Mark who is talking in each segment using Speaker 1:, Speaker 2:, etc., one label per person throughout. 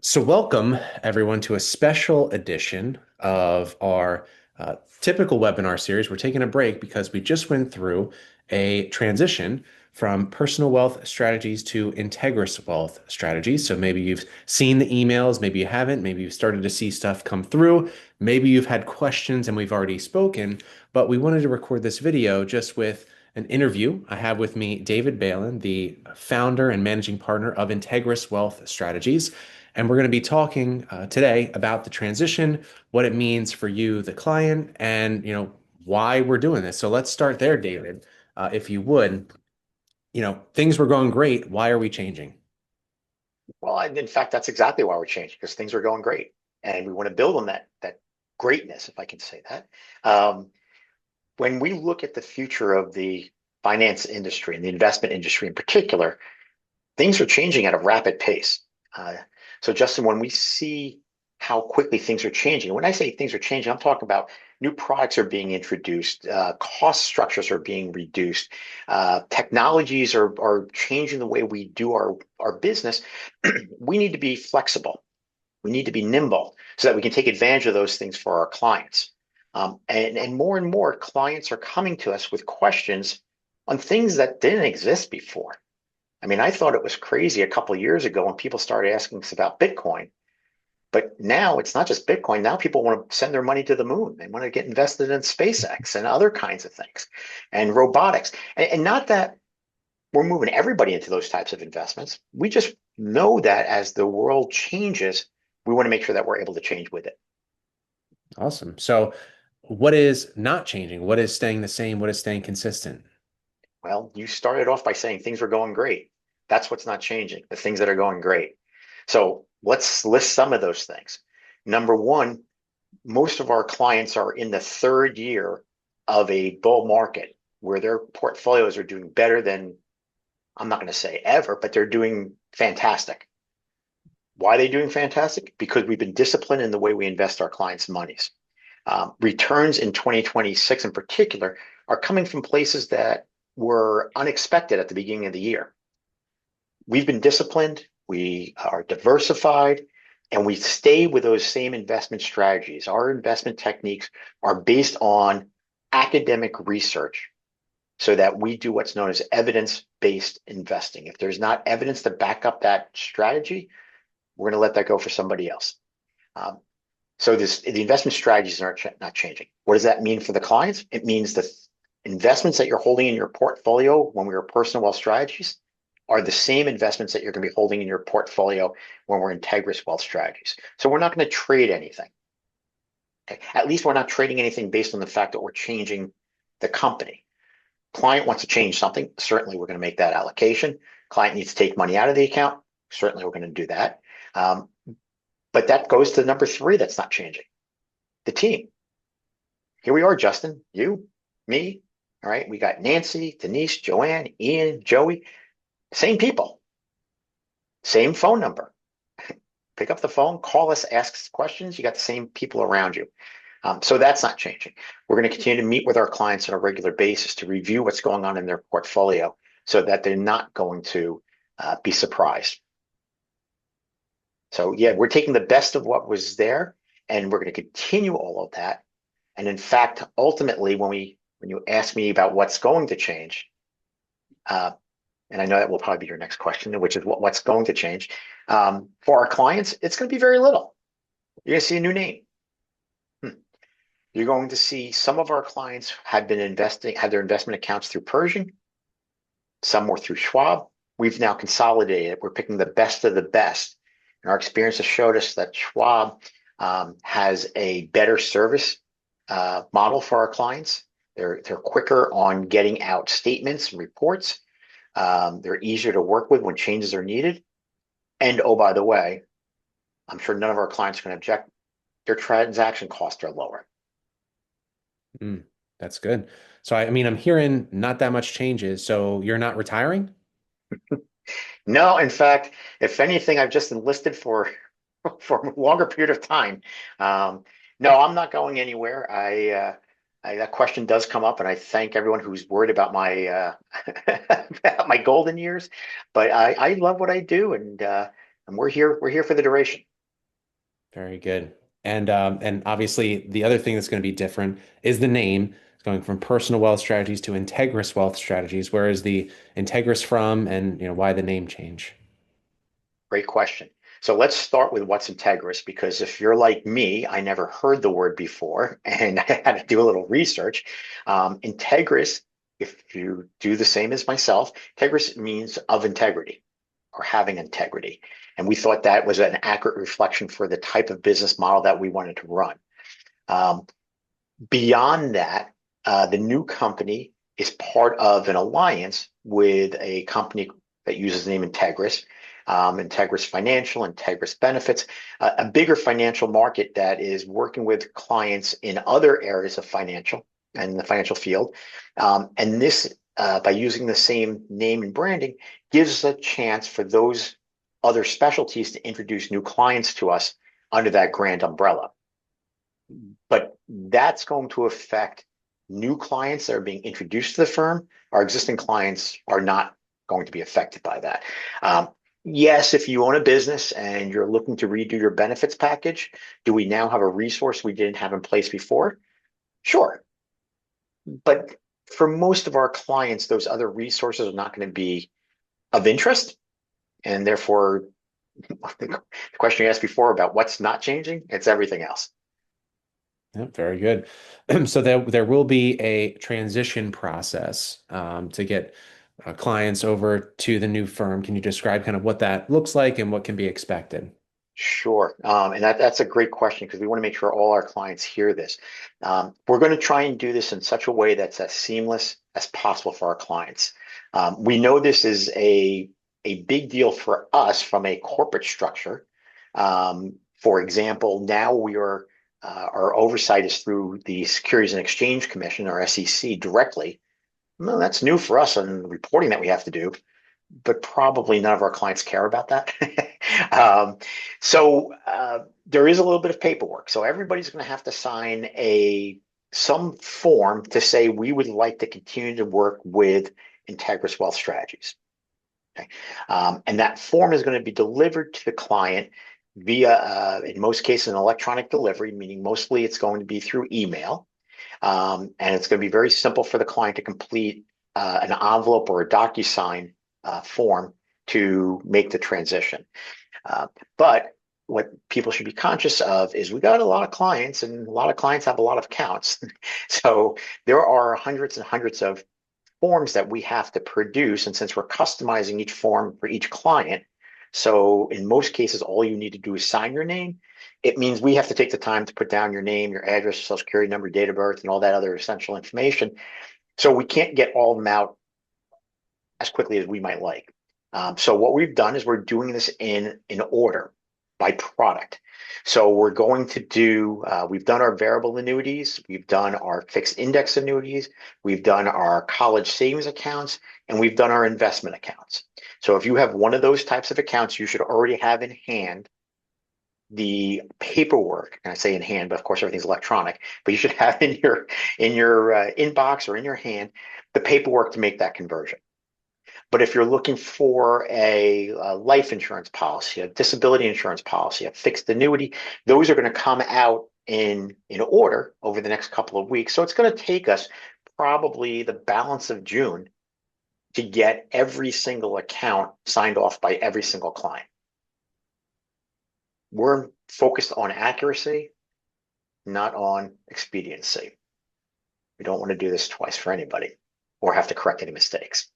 Speaker 1: So, welcome everyone to a special edition of our typical webinar series. We're taking a break because we just went through a transition from personal wealth strategies to Integrous Wealth Strategies. So, maybe you've seen the emails, maybe you haven't, maybe you've started to see stuff come through, maybe you've had questions and we've already spoken, but we wanted to record this video just with an interview. I have with me David Bailin, the founder and managing partner of Integrous Wealth Strategies. And we're going to be talking today about the transition, what it means for you, the client, and why we're doing this. So let's start there, David. If you would, things were going great. Why are we changing?
Speaker 2: Well, in fact, that's exactly why we're changing because things are going great, and we want to build on that greatness, if I can say that. Um, when we look at the future of the finance industry and the investment industry in particular, things are changing at a rapid pace. Uh, so, Justin, when we see how quickly things are changing, and when I say things are changing, I'm talking about new products are being introduced, cost structures are being reduced, technologies are changing the way we do our business. We need to be flexible. We need to be nimble so that we can take advantage of those things for our clients. And more clients are coming to us with questions on things that didn't exist before. I mean, I thought it was crazy a couple of years ago when people started asking us about Bitcoin. But now it's not just Bitcoin. Now people want to send their money to the moon. They want to get invested in SpaceX and other kinds of things and robotics. And not that we're moving everybody into those types of investments. We just know that as the world changes, we want to make sure that we're able to change with it.
Speaker 1: Awesome. So, what is not changing? What is staying the same? What is staying consistent?
Speaker 2: Well, you started off by saying things are going great. That's what's not changing, the things that are going great. So let's list some of those things. Number one, most of our clients are in the third year of a bull market where their portfolios are doing better than, I'm not going to say ever, but they're doing fantastic. Why are they doing fantastic? Because we've been disciplined in the way we invest our clients' monies. Returns in 2026 in particular are coming from places that were unexpected at the beginning of the year. We've been disciplined, we are diversified, and we stay with those same investment strategies. Our investment techniques are based on academic research so that we do what's known as evidence-based investing. If there's not evidence to back up that strategy, we're going to let that go for somebody else. Um, so the investment strategies are not changing. What does that mean for the clients? It means the investments that you're holding in your portfolio when we are personal wealth strategies are the same investments that you're going to be holding in your portfolio when we're Integrous Wealth Strategies. So we're not going to trade anything. Okay? At least we're not trading anything based on the fact that we're changing the company. Client wants to change something, certainly we're going to make that allocation. Client needs to take money out of the account, certainly we're going to do that. Um, but that goes to number three that's not changing, the team. Here we are, Justin, you, me, all right? We got Nancy, Denise, Joanne, Ian, Joey, same people, same phone number. Pick up the phone, call us, ask us questions. You got the same people around you. So that's not changing. We're going to continue to meet with our clients on a regular basis to review what's going on in their portfolio so that they're not going to be surprised. So yeah, we're taking the best of what was there, and we're going to continue all of that. And in fact, ultimately, when you ask me about what's going to change, uh, and I know that will probably be your next question, which is what's going to change for our clients, it's going to be very little. You're going to see a new name. You're going to see some of our clients had their investment accounts through Pershing, some were through Schwab. We've now consolidated. We're picking the best of the best. And our experience has showed us that Schwab has a better service model for our clients. They're quicker on getting out statements and reports. They're easier to work with when changes are needed. And oh, by the way, I'm sure none of our clients are going to object. Their transaction costs are lower.
Speaker 1: Mm, that's good. So, I mean, I'm hearing not that much changes. So, you're not retiring?
Speaker 2: No, in fact, if anything, I've just enlisted for for a longer period of time. No, I'm not going anywhere. That question does come up, and I thank everyone who's worried about my about my golden years. But I love what I do, and we're here. We're here for the duration.
Speaker 1: Very good. And obviously the other thing that's going to be different is the name. It's going from Personal Wealth Strategies to Integrous Wealth Strategies. Where is the Integrous from, and why the name change?
Speaker 2: Great question. So let's start with what's integrous, because if you're like me, I never heard the word before and I had to do a little research. Integrous, if you do the same as myself, integrous means of integrity or having integrity. And we thought that was an accurate reflection for the type of business model that we wanted to run. Um, Beyond that, the new company is part of an alliance with a company that uses the name Integrous, Integrous Financial, Integrous Benefits, a bigger financial market that is working with clients in other areas of financial and the financial field. And this, by using the same name and branding, gives a chance for those other specialties to introduce new clients to us under that grand umbrella. But that's going to affect new clients that are being introduced to the firm. Our existing clients are not going to be affected by that. Yes, if you own a business and you're looking to redo your benefits package, do we now have a resource we didn't have in place before? Sure. But for most of our clients, those other resources are not going to be of interest. And therefore, the question you asked before about what's not changing, it's everything else.
Speaker 1: Yeah, very good. So there will be a transition process to get clients over to the new firm. Can you describe kind of what that looks like and what can be expected?
Speaker 2: Sure. And that's a great question because we want to make sure all our clients hear this. We're going to try and do this in such a way that's as seamless as possible for our clients. We know this is a big deal for us from a corporate structure. For example, now our oversight is through the Securities and Exchange Commission, or SEC, directly. Well, that's new for us on the reporting that we have to do, but probably none of our clients care about that. um, so there is a little bit of paperwork. So everybody's going to have to sign some form to say we would like to continue to work with Integrous Wealth Strategies. Okay. And that form is going to be delivered to the client via, in most cases, an electronic delivery, meaning mostly it's going to be through email. And it's going to be very simple for the client to complete an envelope or a DocuSign form to make the transition. But what people should be conscious of is we got a lot of clients, and a lot of clients have a lot of accounts. So there are hundreds and hundreds of forms that we have to produce. And since we're customizing each form for each client, so in most cases, all you need to do is sign your name. It means we have to take the time to put down your name, your address, social security number, date of birth, and all that other essential information. So we can't get all of them out as quickly as we might like. So what we've done is we're doing this in order by product. So we're going to do, we've done our variable annuities, we've done our fixed index annuities, we've done our college savings accounts, and we've done our investment accounts. So if you have one of those types of accounts, you should already have in hand the paperwork. And I say in hand, but of course everything's electronic, but you should have in your inbox or in your hand the paperwork to make that conversion. But if you're looking for a life insurance policy, a disability insurance policy, a fixed annuity, those are going to come out in order over the next couple of weeks. So it's going to take us probably the balance of June to get every single account signed off by every single client. We're focused on accuracy, not on expediency. We don't want to do this twice for anybody or have to correct any mistakes.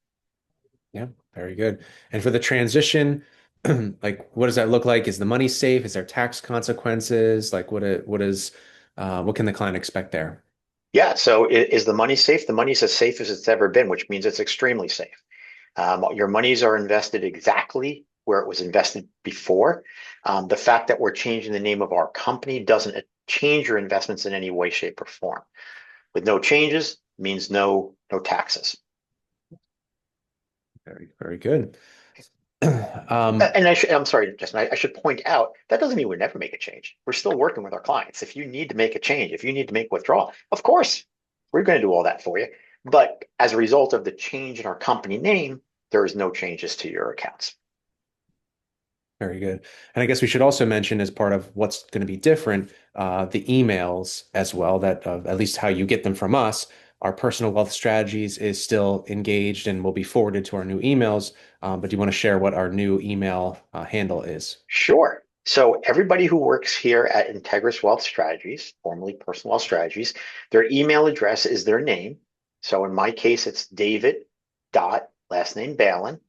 Speaker 1: Yeah, very good. And for the transition, like what does that look like? Is the money safe? Is there tax consequences? Like what can the client expect there?
Speaker 2: Yeah, so is the money safe? The money's as safe as it's ever been, which means it's extremely safe. Your monies are invested exactly where it was invested before. The fact that we're changing the name of our company doesn't change your investments in any way, shape, or form. With no changes means no taxes.
Speaker 1: Very, very good. Um,
Speaker 2: And I'm sorry, Justin, I should point out that doesn't mean we never make a change. We're still working with our clients. If you need to make a change, if you need to make withdrawal, of course, we're going to do all that for you. But as a result of the change in our company name, there is no changes to your accounts.
Speaker 1: Very good. And I guess we should also mention, as part of what's going to be different, the emails as well, that at least how you get them from us. Our personal wealth strategies is still engaged and will be forwarded to our new emails. But do you want to share what our new email handle is?
Speaker 2: Sure. So everybody who works here at Integrous Wealth Strategies, formerly Personal Wealth Strategies, their email address is their name. So in my case, it's David dot last name Bailin,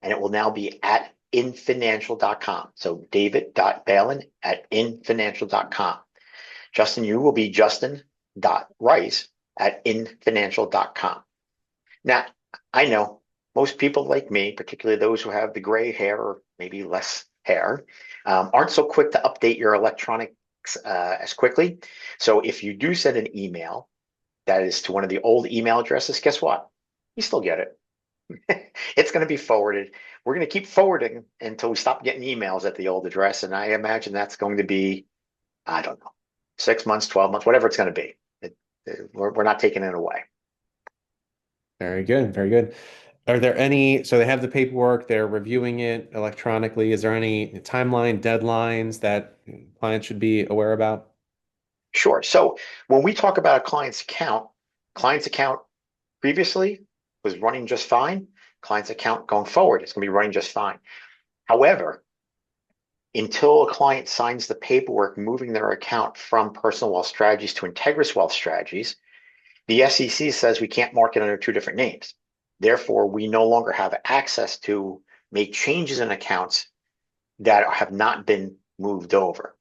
Speaker 2: and it will now be at infinancial.com. So David.Bailin at infinancial.com. Justin, you will be Justin.Rice at infinancial.com. Now, I know most people like me, particularly those who have the gray hair or maybe less hair, aren't so quick to update your electronics as quickly. So if you do send an email that is to one of the old email addresses, guess what? You still get it. It's going to be forwarded. We're going to keep forwarding until we stop getting emails at the old address. And I imagine that's going to be, I don't know, 6 months, 12 months, whatever it's going to be. We're not taking it away.
Speaker 1: Very good. Very good. Are there any, so they have the paperwork, they're reviewing it electronically. Is there any timeline, deadlines that clients should be aware about?
Speaker 2: Sure. So when we talk about a client's account previously was running just fine. Client's account going forward, it's going to be running just fine. However, until a client signs the paperwork moving their account from Personal Wealth Strategies to Integrous Wealth Strategies, the SEC says we can't market under two different names. Therefore, we no longer have access to make changes in accounts that have not been moved over.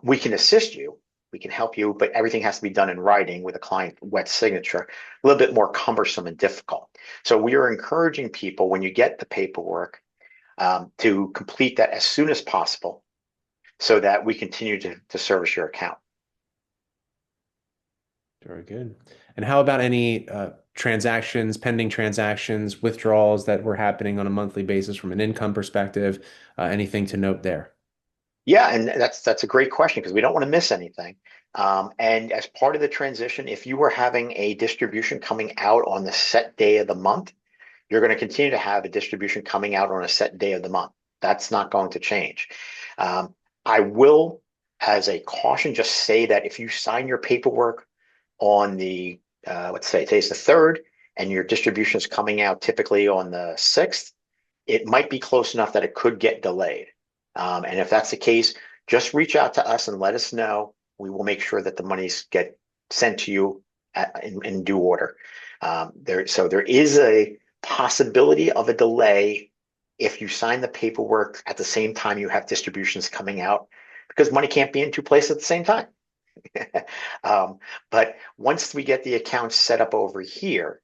Speaker 2: We can assist you, we can help you, but everything has to be done in writing with a client wet signature, a little bit more cumbersome and difficult. So we are encouraging people when you get the paperwork to complete that as soon as possible so that we continue to service your account.
Speaker 1: Very good. And how about any transactions, pending transactions, withdrawals that were happening on a monthly basis from an income perspective? Anything to note there?
Speaker 2: Yeah, and that's a great question because we don't want to miss anything. And as part of the transition, if you were having a distribution coming out on the set day of the month, you're going to continue to have a distribution coming out on a set day of the month. That's not going to change. I will, as a caution, just say that if you sign your paperwork on the, let's say today's the 3rd, and your distribution is coming out typically on the 6th, it might be close enough that it could get delayed. And if that's the case, just reach out to us and let us know. We will make sure that the monies get sent to you in due order. So there is a possibility of a delay if you sign the paperwork at the same time you have distributions coming out, because money can't be in two places at the same time. But once we get the accounts set up over here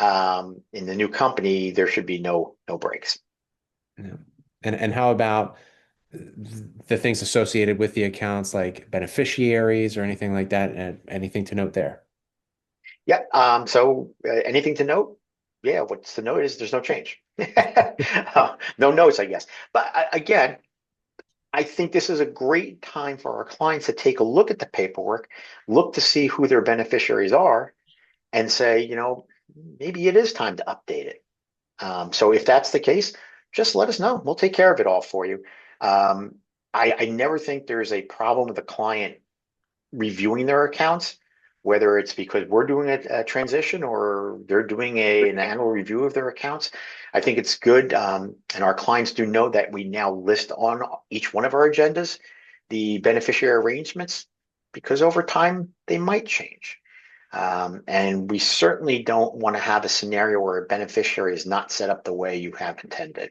Speaker 2: in the new company, there should be no breaks.
Speaker 1: Yeah. And how about the things associated with the accounts, like beneficiaries or anything like that? And anything to note there?
Speaker 2: Yeah. So anything to note? Yeah. What's to note is there's no change. No notes, I guess. But again, I think this is a great time for our clients to take a look at the paperwork, look to see who their beneficiaries are, and say, maybe it is time to update it. So if that's the case, just let us know. We'll take care of it all for you. Um, I never think there's a problem with the client reviewing their accounts, whether it's because we're doing a transition or they're doing an annual review of their accounts. I think it's good. And our clients do know that we now list on each one of our agendas the beneficiary arrangements because over time they might change. And we certainly don't want to have a scenario where a beneficiary is not set up the way you have intended.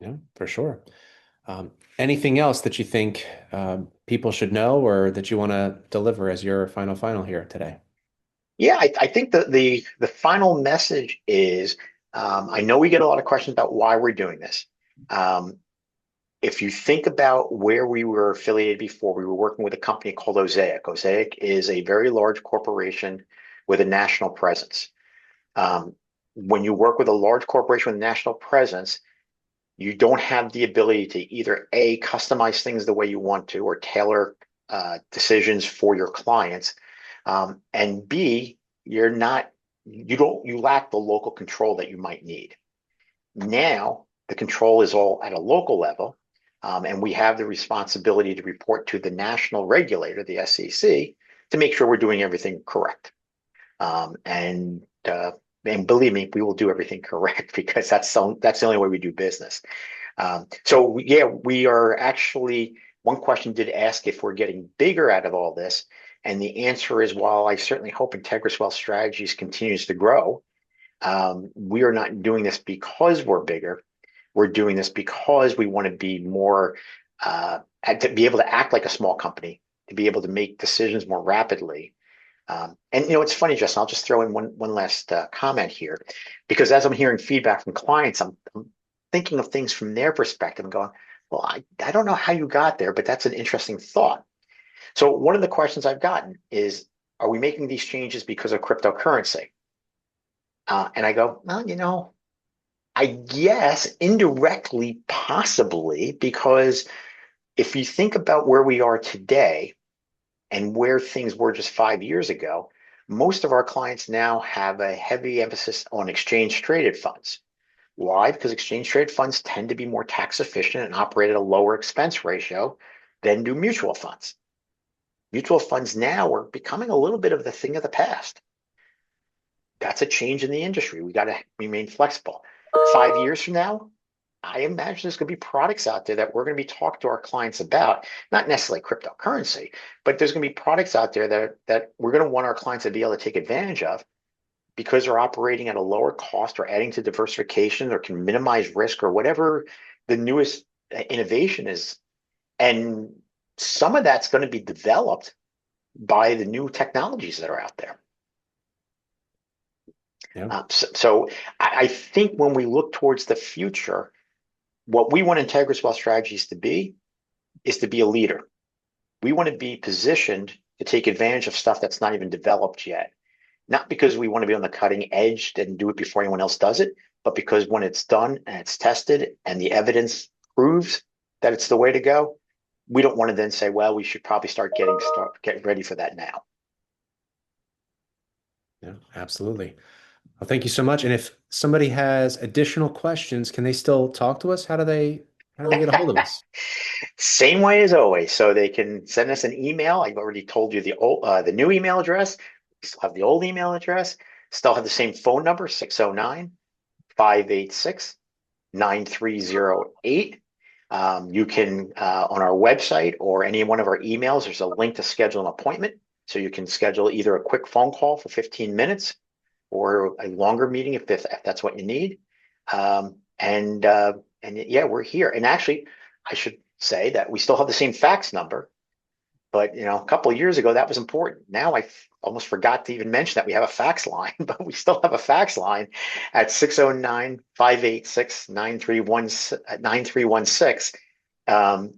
Speaker 1: Yeah, for sure. Anything else that you think people should know or that you want to deliver as your final here today?
Speaker 2: Yeah, I think that the final message is I know we get a lot of questions about why we're doing this. Um, if you think about where we were affiliated before, we were working with a company called Osaic. Osaic is a very large corporation with a national presence. Um, when you work with a large corporation with a national presence, you don't have the ability to either A, customize things the way you want to, or tailor decisions for your clients, and B, you lack the local control that you might need. Now the control is all at a local level, and we have the responsibility to report to the national regulator, the SEC, to make sure we're doing everything correct. Um, and uh, and believe me, we will do everything correct because that's the only way we do business. Yeah, we are actually. One question did ask if we're getting bigger out of all this, and the answer is, while I certainly hope Integrous Wealth Strategies continues to grow, we are not doing this because we're bigger. We're doing this because we want to be more, to be able to act like a small company, to be able to make decisions more rapidly. And it's funny, Justin. I'll just throw in one last comment here, because as I'm hearing feedback from clients, I'm thinking of things from their perspective and going, well, I don't know how you got there, but that's an interesting thought. So one of the questions I've gotten is, are we making these changes because of cryptocurrency? And I go, well, I guess indirectly, possibly, because if you think about where we are today and where things were just 5 years ago, most of our clients now have a heavy emphasis on exchange traded funds. Why? Because exchange traded funds tend to be more tax efficient and operate at a lower expense ratio than do mutual funds. Mutual funds now are becoming a little bit of the thing of the past. That's a change in the industry. We got to remain flexible. 5 years from now, I imagine there's going to be products out there that we're going to be talking to our clients about, not necessarily cryptocurrency, but there's going to be products out there that we're going to want our clients to be able to take advantage of because they're operating at a lower cost or adding to diversification or can minimize risk or whatever the newest innovation is. And some of that's going to be developed by the new technologies that are out there.
Speaker 1: Yeah.
Speaker 2: So I think when we look towards the future, what we want Integrous Wealth Strategies to be is to be a leader. We want to be positioned to take advantage of stuff that's not even developed yet. Not because we want to be on the cutting edge and do it before anyone else does it, but because when it's done and it's tested and the evidence proves that it's the way to go, we don't want to then say, well, we should probably start getting ready for that now.
Speaker 1: Yeah, absolutely. Well, thank you so much. And if somebody has additional questions, can they still talk to us? How do they get a hold of us?
Speaker 2: Same way as always. So they can send us an email. I've already told you the new email address. We still have the old email address. Still have the same phone number, 609-586-9308. You can, on our website or any one of our emails, there's a link to schedule an appointment. So you can schedule either a quick phone call for 15 minutes or a longer meeting if that's what you need. And yeah, we're here. And actually, I should say that we still have the same fax number, but a couple of years ago that was important. Now almost forgot to even mention that we have a fax line, but we still have a fax line at 609-586-9316.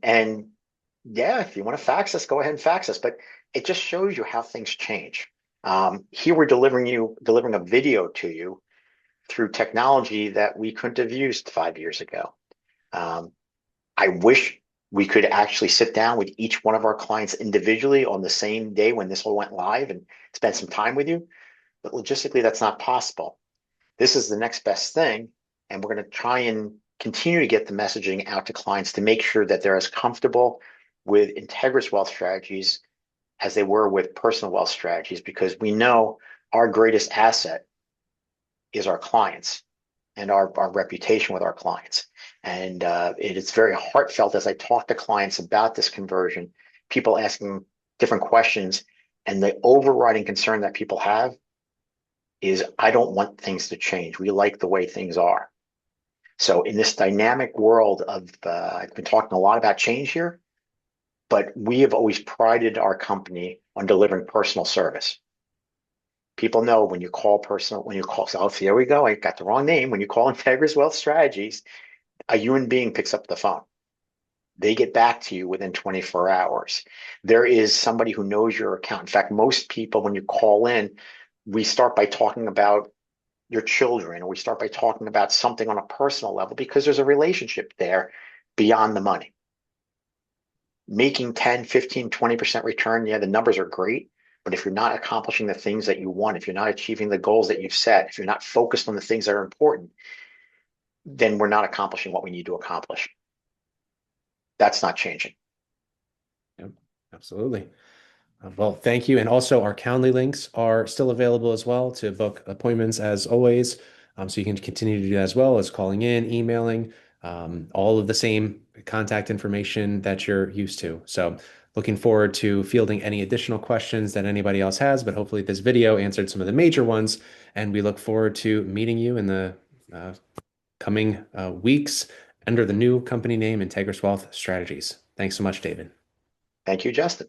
Speaker 2: And yeah, if you want to fax us, go ahead and fax us. But it just shows you how things change. Here we're delivering a video to you through technology that we couldn't have used 5 years ago. I wish we could actually sit down with each one of our clients individually on the same day when this all went live and spend some time with you, but logistically that's not possible. This is the next best thing, and we're going to try and continue to get the messaging out to clients to make sure that they're as comfortable with Integrous Wealth Strategies as they were with personal wealth strategies, because we know our greatest asset is our clients and our reputation with our clients. And it is very heartfelt as I talk to clients about this conversion, people asking different questions. And the overriding concern that people have is, I don't want things to change. We like the way things are. So in this dynamic world of, I've been talking a lot about change here, but we have always prided our company on delivering personal service. People know when you call, so here we go, I got the wrong name. When you call Integrous Wealth Strategies, a human being picks up the phone. They get back to you within 24 hours. There is somebody who knows your account. In fact, most people, when you call in, we start by talking about your children, or we start by talking about something on a personal level because there's a relationship there beyond the money. Making 10, 15, 20% return, yeah, the numbers are great. But if you're not accomplishing the things that you want, if you're not achieving the goals that you've set, if you're not focused on the things that are important, then we're not accomplishing what we need to accomplish. That's not changing.
Speaker 1: Yep, absolutely. Well, thank you. And also, our Calendly links are still available as well to book appointments as always. So you can continue to do that as well as calling in, emailing, all of the same contact information that you're used to. So looking forward to fielding any additional questions that anybody else has, but hopefully this video answered some of the major ones. And we look forward to meeting you in the uh, coming weeks under the new company name, Integrous Wealth Strategies. Thanks so much, David.
Speaker 2: Thank you, Justin.